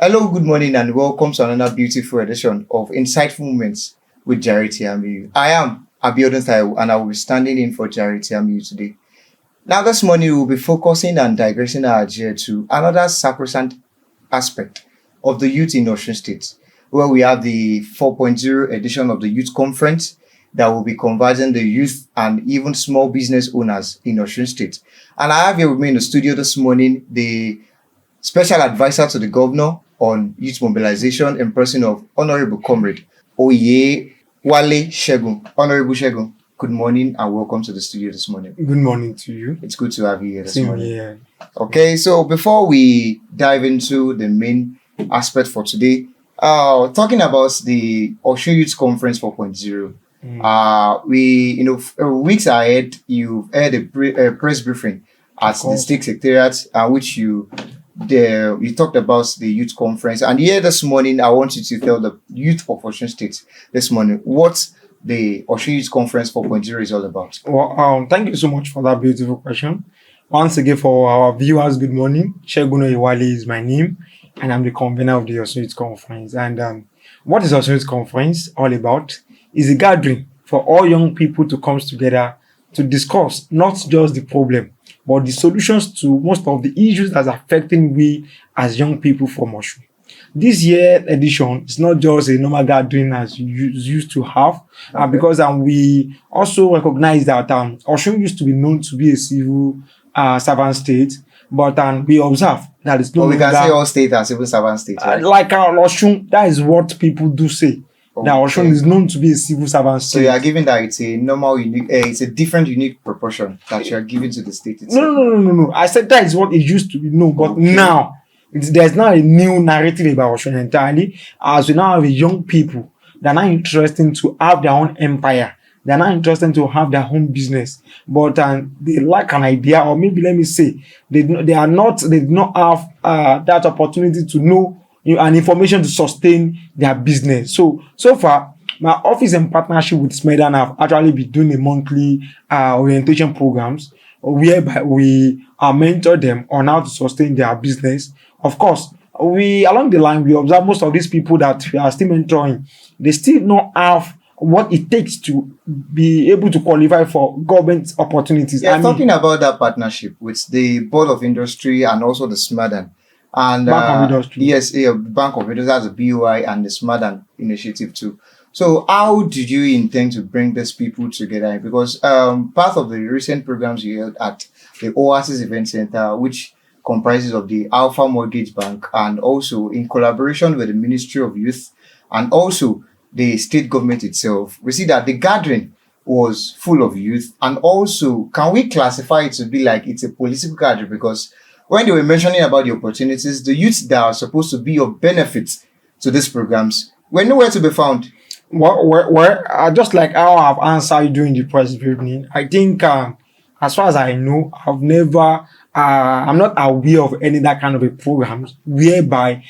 Hello, good morning, and welcome to another beautiful edition of Insightful Moments with JareTiamiyu. I am Abiodun Taiwo, and I will be standing in for JareTiamiyu today. Now, this morning, we will be focusing and digressing our idea to another sacrosanct aspect of the youth in Osun State, where we have the 4.0 edition of the Youth Conference that will be converging the youth and even small business owners in Osun State. And I have here with me in the studio this morning the Special Advisor to the Governor on Youth Mobilization in person of Honorable Comrade Oye Wale Shegun. Honorable Shegun, good morning and welcome to the studio this morning. Good morning to you. It's good to have you here this Same morning. here. Okay, so before we dive into the main aspect for today, talking about the Osun Youth Conference 4.0, weeks ahead, you had a press briefing at the state secretariat, which you talked about the youth conference. And here this morning, I want you to tell the youth of Osun State this morning what the Osun Youth Conference 4.0 is all about. Well, thank you so much for that beautiful question. Once again, for our viewers, good morning. Shegun Oyewale is my name, and I'm the convener of the Osun Youth Conference. And what is Osun Youth Conference all about? Is a gathering for all young people to come together to discuss not just the problem, but the solutions to most of the issues that's affecting we as young people from Osun. This year edition is not just a normal gathering as you used to have, because we also recognize that Osun used to be known to be a civil servant state, but we observe that it's no we longer. can say all state and civil servant state, right? Like Osun, that is what people do say. Okay. That Osun is known to be a civil servant state. So you are giving that it's a normal, unique, it's a different, unique proportion that you are giving to the state itself. No. I said that is what it used to be known, but now there's now a new narrative about Osun entirely. As we now have young people that are now interested to have their own empire. They're not interested to have their own business, but they lack an idea, or maybe let me say they do not have that opportunity to know and information to sustain their business. So far, my office in partnership with Smedan have actually been doing a monthly orientation programs whereby we mentor them on how to sustain their business. Of course, along the line, we observe most of these people that we are still mentoring, they still not have what it takes to be able to qualify for government opportunities. Yeah, talking about that partnership with the Board of Industry and also the Smedan. And Bank of Industry. Yes, Bank of Industry has a BOI and the Smedan initiative too. So how did you intend to bring these people together? Because part of the recent programs you held at the Oasis Event Center, which comprises of the Alpha Mortgage Bank, and also in collaboration with the Ministry of Youth and also the state government itself, we see that the gathering was full of youth. And also, can we classify it to be like it's a political gathering? Because when they were mentioning about the opportunities, the youths that are supposed to be of benefit to these programs were nowhere to be found. Well, just like how I've answered you during the press briefing, I think as far as I know, I'm not aware of any that kind of a programs whereby,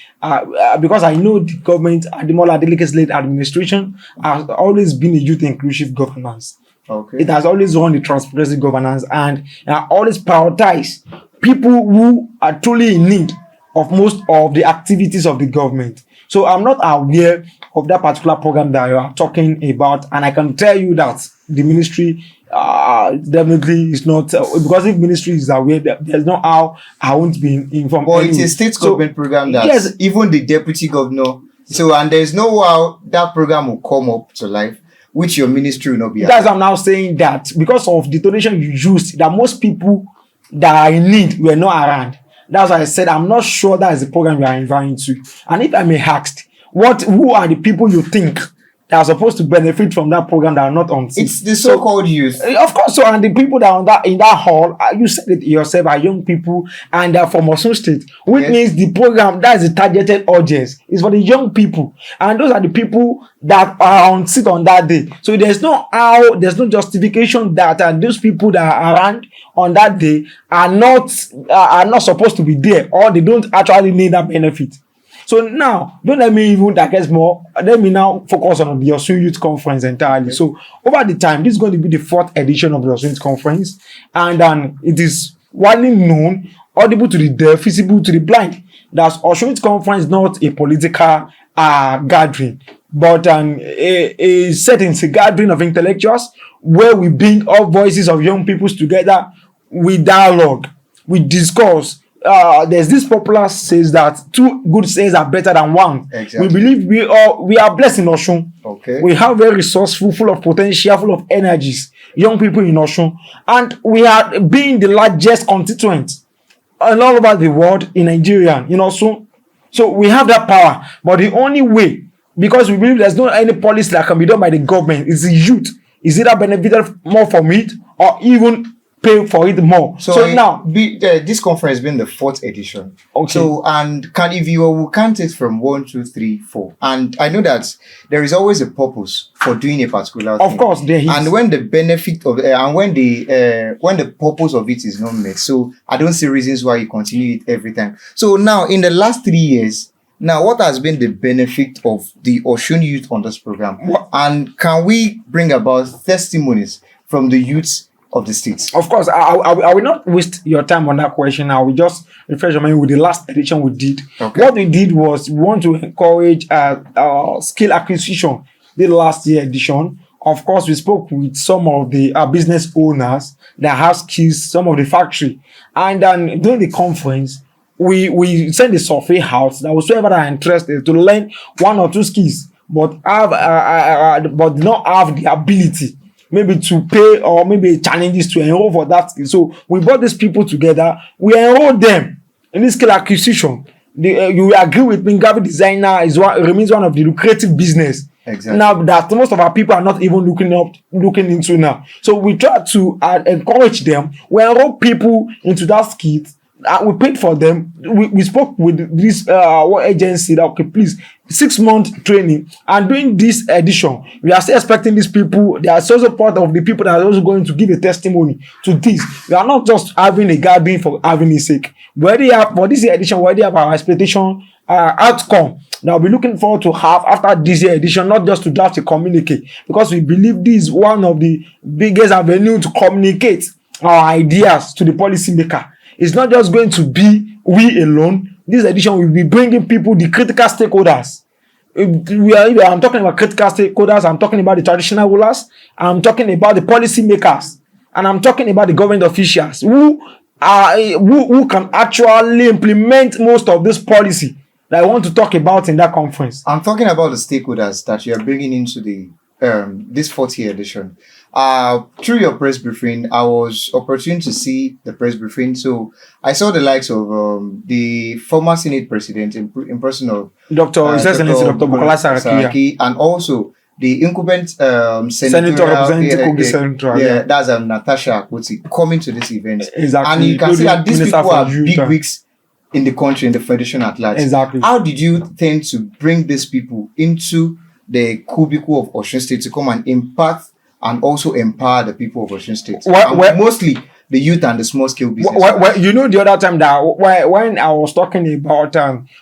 because I know the government, the Mola Adeleke-led administration has always been a youth inclusive governance. Okay. It has always run the transparency governance and always prioritize people who are truly in need of most of the activities of the government. So I'm not aware of that particular program that you are talking about, and I can tell you that the ministry definitely is not, because if ministry is aware, there's no how I won't be informed. But it's a state government program that even the deputy governor, and there's no how that program will come up to life, which your ministry will not be. That's why I'm now saying that because of the donation you used, that most people that are in need were not around. That's why I said I'm not sure that is the program you are inviting to. And if I may ask, who are the people you think that are supposed to benefit from that program that are not on seat? It's the so-called youth. Of course, so and the people that are in that hall, you said it yourself, are young people and they're from Osun State, which means the program that is the targeted audience is for the young people, and those are the people that are on seat on that day. So there's no justification that those people that are around on that day are not supposed to be there, or they don't actually need that benefit. So now, don't let me even digest more. Let me now focus on the Osun Youth Conference entirely. Okay. So over the time, this is going to be the 4th edition of the Osun Youth Conference, and it is widely known, audible to the deaf, visible to the blind. That Osun Youth Conference is not a political gathering, but a setting, it's a gathering of intellectuals where we bring all voices of young people together. We dialogue, we discuss. There's this popular says that two good sayings are better than one. Exactly. We believe we are blessed in Osun. Okay. We have very resourceful, full of potential, full of energies, young people in Osun, and we are being the largest constituent all over the world in Nigeria, in Osun. So we have that power, but the only way, because we believe there's not any policy that can be done by the government, is the youth. Is either benefited more from it or even pay for it more. So now this conference has been the 4th edition. Okay. So, and if you will count it from 1, 2, 3, 4, and I know that there is always a purpose for doing a particular thing. Of course, there is. And when the benefit of and when the purpose of it is not met, so I don't see reasons why you continue it every time. So now, in the last 3 years, now what has been the benefit of the Osun youth on this program? And can we bring about testimonies from the youths of the states? Of course, I will not waste your time on that question. I will just refresh your mind with the last edition we did. Okay. What we did was we want to encourage skill acquisition. The last year edition, of course, we spoke with some of the business owners that have skills, some of the factory, and then during the conference, we sent a survey out that whoever that are interested to learn 1 or 2 skills, but but not have the ability maybe to pay or maybe challenges to enroll for that skill. So we brought these people together. We enrolled them in this skill acquisition. You will agree with me, graphic designer remains one of the lucrative business. Exactly. Now that most of our people are not even looking into now. So we try to encourage them. We enroll people into that skill. We paid for them. We spoke with this agency that, okay, please, 6-month training. And during this edition, we are still expecting these people. They are also part of the people that are also going to give a testimony to this. We are not just having a gathering for having a sake. For this edition, we already have our expectation outcome that we'll be looking forward to have after this year edition, not just to draft a communique, because we believe this is one of the biggest avenue to communicate our ideas to the policymaker. It's not just going to be we alone. This edition will be bringing people, the critical stakeholders. I'm talking about critical stakeholders. I'm talking about the traditional rulers. I'm talking about the policymakers, and I'm talking about the government officials who can actually implement most of this policy that I want to talk about in that conference. I'm talking about the stakeholders that you are bringing into the this 40th edition. Through your press briefing, I was opportune to see the press briefing. So I saw the likes of the former Senate President in person of Dr. Bukola Saraki, and also the incumbent Senator representing Kogi Central. Yeah, that's Natasha coming to this event. Exactly. And you can see that these people are big wigs in the country, in the federation at large. Exactly. How did you tend to bring these people into the cubicle of Osun State to come and impact and also empower the people of Osun State? Mostly the youth and the small scale business. The other time that when I was talking about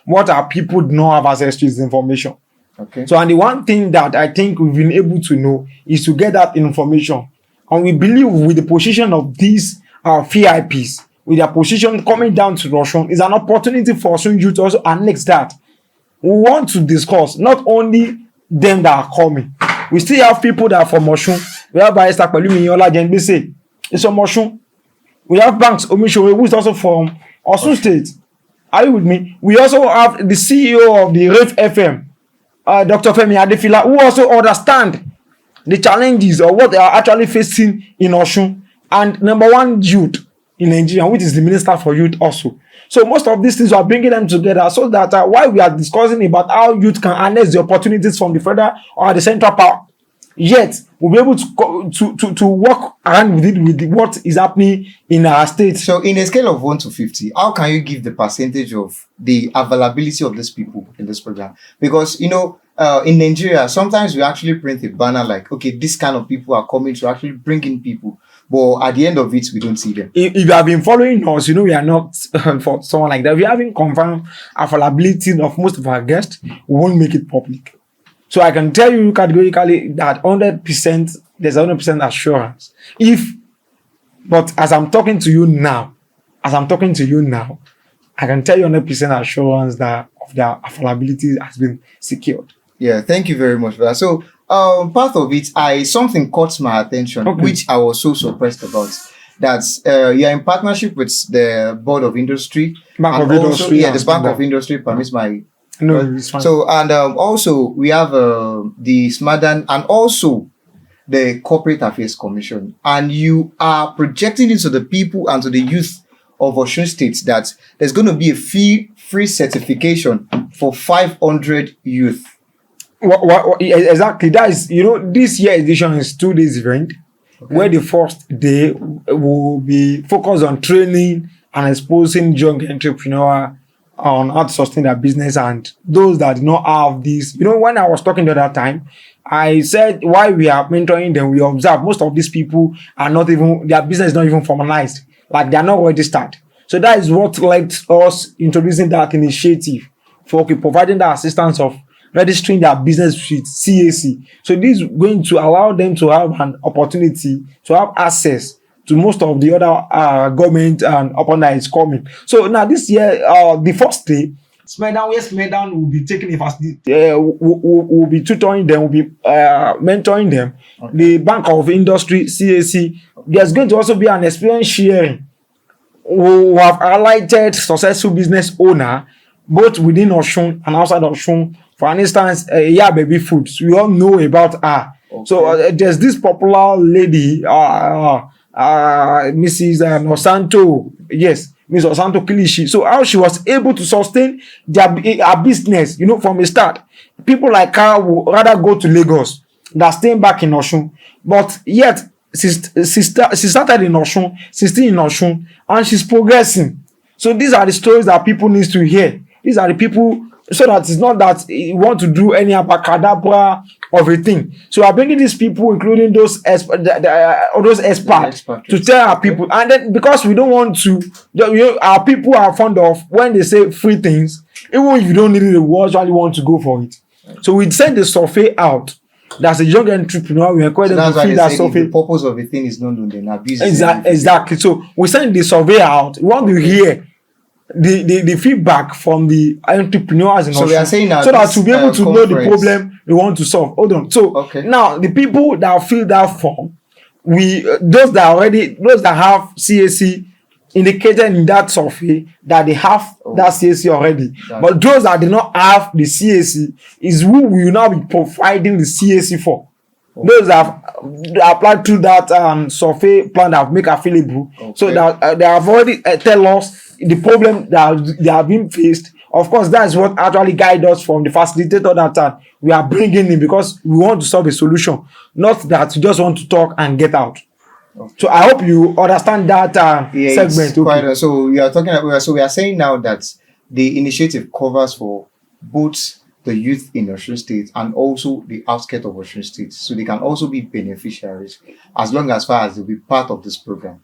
what our people do not have access to is information. Okay. So, and the one thing that I think we've been able to know is to get that information. And we believe with the position of these VIPs, with their position coming down to Osun, is an opportunity for Osun youth to also annex that. We want to discuss not only them that are coming. We still have people that are from Osun. We have Barrister Pelumi Yola Jenbese. It's from Osun. We have Banks Omishowe, who is also from Osun State. Are you with me? We also have the CEO of the Rave FM, Dr. Femi Adefila, who also understand the challenges or what they are actually facing in Osun. And number one youth in Nigeria, which is the Minister for Youth also. So most of these things are bringing them together so that while we are discussing about how youth can harness the opportunities from the federal or the central power, yet we'll be able to work around with it with what is happening in our state. So in a scale of 1 to 50, how can you give the percentage of the availability of these people in this program? Because, in Nigeria, sometimes we actually print a banner like, okay, this kind of people are coming to actually bring in people. But at the end of it, we don't see them. If you have been following us, we are not for someone like that. We haven't confirmed availability of most of our guests. We won't make it public. So I can tell you categorically that 100%, there's 100% assurance. But as I'm talking to you now, as I'm talking to you now, I can tell you 100% assurance that of their availability has been secured. Yeah, thank you very much for that. So, part of it, something caught my attention, Okay. which I was so surprised about. That's you're in partnership with the Board of Industry, Bank and of also Industry yeah, and the Bank Standard. of Industry permits my. No, it's fine. So and also we have the Smadan and also the Corporate Affairs Commission, and you are projecting into the people and to the youth of Osun State that there's going to be a free certification for 500 youth. Exactly. That is, this year edition is 2 days event, where the first day will be focused on training and exposing young entrepreneur on how to sustain their business and those that do not have this. When I was talking the other time, I said why we are mentoring them. We observe most of these people are not even, their business is not even formalized. Like they are not registered. So that is what led us introducing that initiative for providing the assistance of registering their business with CAC. So this is going to allow them to have an opportunity to have access to most of the other government and upon that is coming. So now this year, the first day, Smedan will be taking a will be tutoring them, will be mentoring them. Okay. The Bank of Industry, CAC, there's going to also be an experience sharing. We have highlighted successful business owner both within Osun and outside Osun. For instance, Yeah Baby Foods, we all know about her. Okay. So there's this popular lady, Mrs. Osanto, yes, Ms. Osanto Kilishi. So how she was able to sustain her business, from the start. People like her would rather go to Lagos than staying back in Osun. But yet, she started in Osun, she's still in Osun, and she's progressing. So these are the stories that people need to hear. These are the people, so that it's not that you want to do any abacadabra of a thing. So I'm bringing these people, including those experts, to tell our people. And then because we don't want to, our people are fond of when they say free things, even if you don't need it, we actually want to go for it. So we send the survey out. That's a young entrepreneur. We encourage them to fill that survey. The purpose of the thing is not known, then abuse. Exactly. So we send the survey out. We want to hear the feedback from the entrepreneurs in so we are saying now so that to be able to know the problem we want to solve. Hold on. So now the people that fill that form, those that have CAC indicated in that survey that they have that CAC already. But those that do not have the CAC is who we will now be providing the CAC for. Those that have applied to that survey plan that make available, so that they have already tell us the problem that they have been faced. Of course, that is what actually guide us from the facilitator that we are bringing in, because we want to solve a solution, not that we just want to talk and get out. So I hope you understand that segment. So we are talking about, so we are saying now that the initiative covers for both the youth in Osun State and also the outskirts of Osun State, so they can also be beneficiaries as long as far as they'll be part of this program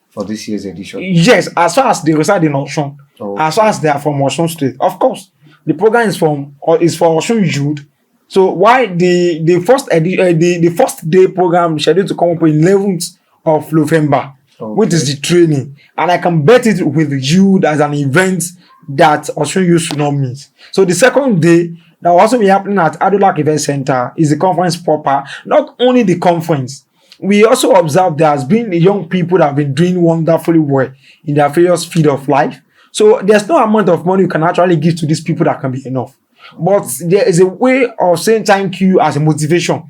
for this year's edition. Yes, as far as they reside in Osun, as far as they are from Osun State, of course, the program is for Osun youth. So why the first day program is scheduled to come up on 11th of November, which is the training, and I can bet it with you as an event that Osun youth should not miss. So the second day that will also be happening at Adolak Event Center is the conference proper. Not only the conference, we also observe there has been young people that have been doing wonderfully well in their various field of life. So there's no amount of money you can actually give to these people that can be enough. But there is a way of saying thank you as a motivation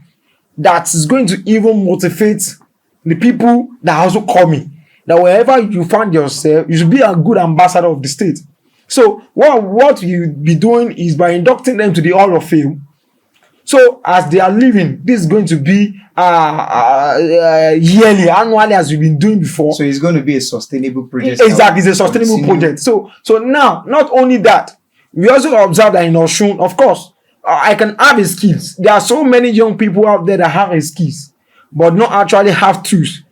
that is going to even motivate the people that are also coming. That wherever you find yourself, you should be a good ambassador of the state. So what you'll be doing is by inducting them to the Hall of Fame. So as they are leaving, this is going to be yearly, annually, as we've been doing before. So it's going to be a sustainable project. Exactly, it's a sustainable project. So now, not only that, we also observe that in Osun, of course, I can have the skills. There are so many young people out there that have the skills, but not actually have tools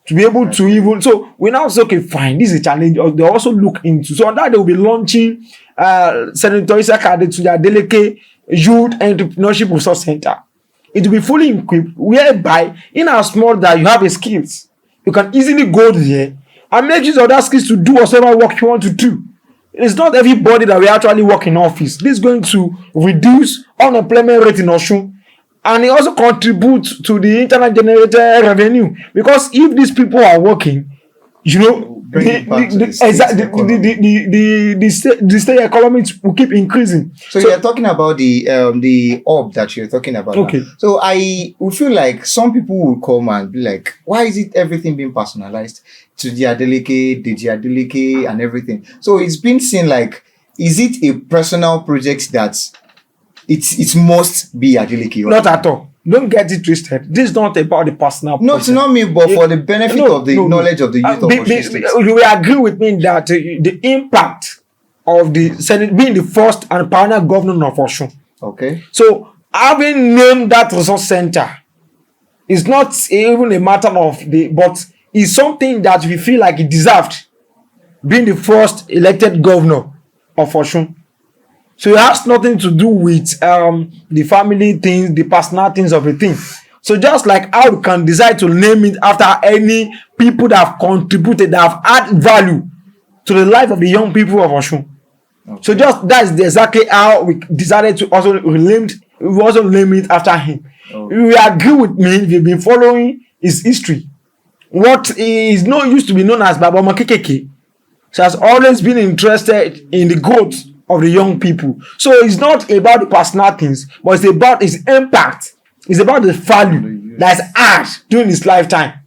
to be able to even. So we now say, okay, fine, this is a challenge. They also look into. So on that, they will be launching Senator Isaka to their delicate Youth Entrepreneurship Resource Center. It will be fully equipped, whereby in as small that you have a skills, you can easily go there and make use of that skills to do whatever work you want to do. It's not everybody that will actually work in office. This is going to reduce unemployment rate in Osun, and it also contributes to the internet generated revenue, because if these people are working, you know, the state economy will keep increasing. So you're talking about the orb that you're talking about. Okay. Now. So I would feel like some people will come and be like, why is it everything being personalized to the Adeleke, the Adeleke, and everything? So it's been seen like, is it a personal project that it must be Adeleke? Not at all. Don't get it twisted. This is not about the personal. No, it's not me, but for the benefit of the knowledge of the youth of Osun State. You will agree with me that the impact of the Senate being the first and permanent governor of Osun. Okay. So having named that resource center is not even a matter of but it's something that we feel like it deserved, being the first elected governor of Osun. So it has nothing to do with the family things, the personal things of the thing. So just like how we can decide to name it after any people that have contributed, that have added value to the life of the young people of Osun. Okay. So just that's exactly how we decided to also name it after him. Okay. We agree with me. We've been following his history. What is not used to be known as Baba Makekeke. So has always been interested in the growth of the young people. So it's not about the personal things, but it's about his impact. It's about the value that's added during his lifetime.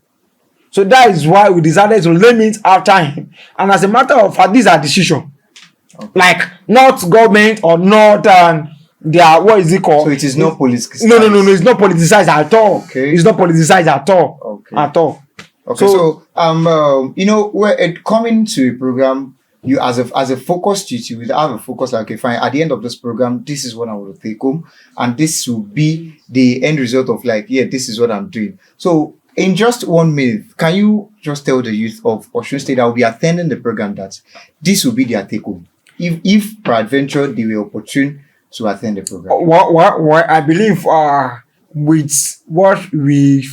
So that is why we decided to name it after him. And as a matter of fact, these are decisions. Okay. Like not government or not their, what is it called? So it is not politicized. No, it's not politicized at all. Okay. It's not politicized at all. Okay. At all. Okay. So you know, we're coming to a program. You as a focus duty, you will have a focus like, okay, fine, at the end of this program, this is what I want to take home, and this will be the end result of like, yeah, this is what I'm doing. So in just 1 minute, can you just tell the youth of Osun State that will be attending the program that this will be their take home, if peradventure they were opportune to attend the program? What I believe with what we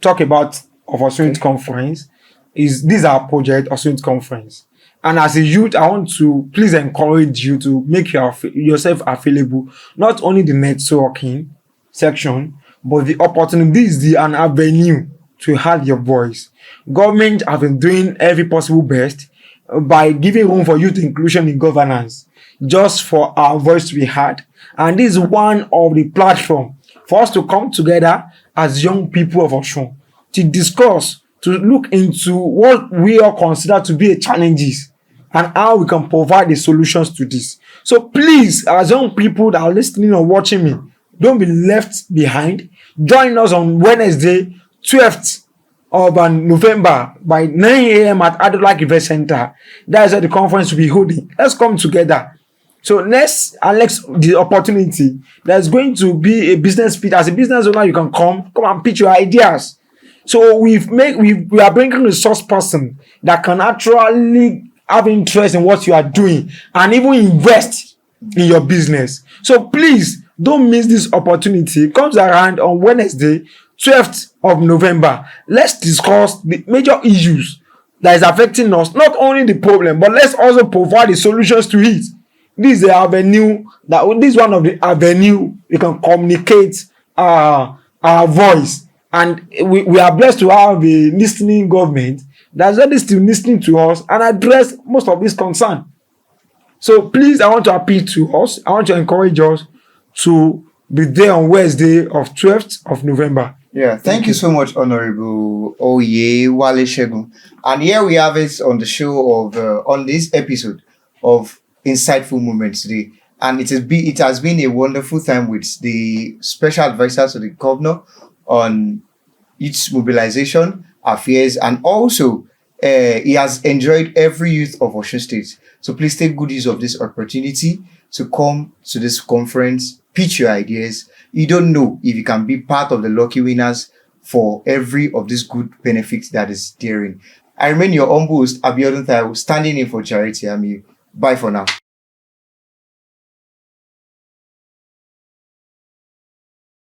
talk about of Osun Conference is these are project Osun Conference. And as a youth, I want to please encourage you to make yourself available, not only the networking section, but the opportunity is an avenue to have your voice. Government have been doing every possible best by giving room for youth inclusion in governance, just for our voice to be heard. And this is one of the platforms for us to come together as young people of Osun to discuss, to look into what we all consider to be challenges, and how we can provide the solutions to this. So please, as young people that are listening or watching me, don't be left behind. Join us on Wednesday, 12th of November by 9 a.m. at Adolak Event Center. That is where the conference will be holding. Let's come together. So let's the opportunity. There's going to be a business pitch. As a business owner, you can come and pitch your ideas. So we are bringing a resource person that can actually have interest in what you are doing and even invest in your business. So please don't miss this opportunity. It comes around on Wednesday, 12th of November. Let's discuss the major issues that is affecting us. Not only the problem, but let's also provide the solutions to it. This is the avenue this is one of the avenue we can communicate our voice. And we are blessed to have a listening government that's already still listening to us and address most of this concern. So please, I want to appeal to us. I want to encourage us to be there on Wednesday of 12th of November. Yeah, thank you so much, Honorable Oye Wale Shegun. And here we have it on the show of on this episode of Insightful Moments today. And it has been a wonderful time with the special advisor to the governor on its mobilization affairs, and also he has enjoyed every youth of Osun State. So please take good use of this opportunity to come to this conference, pitch your ideas. You don't know if you can be part of the lucky winners for every of these good benefits that is therein. I remain your humble host, Abiodun Taiwo, standing in for JareTiamiyu. Bye for now.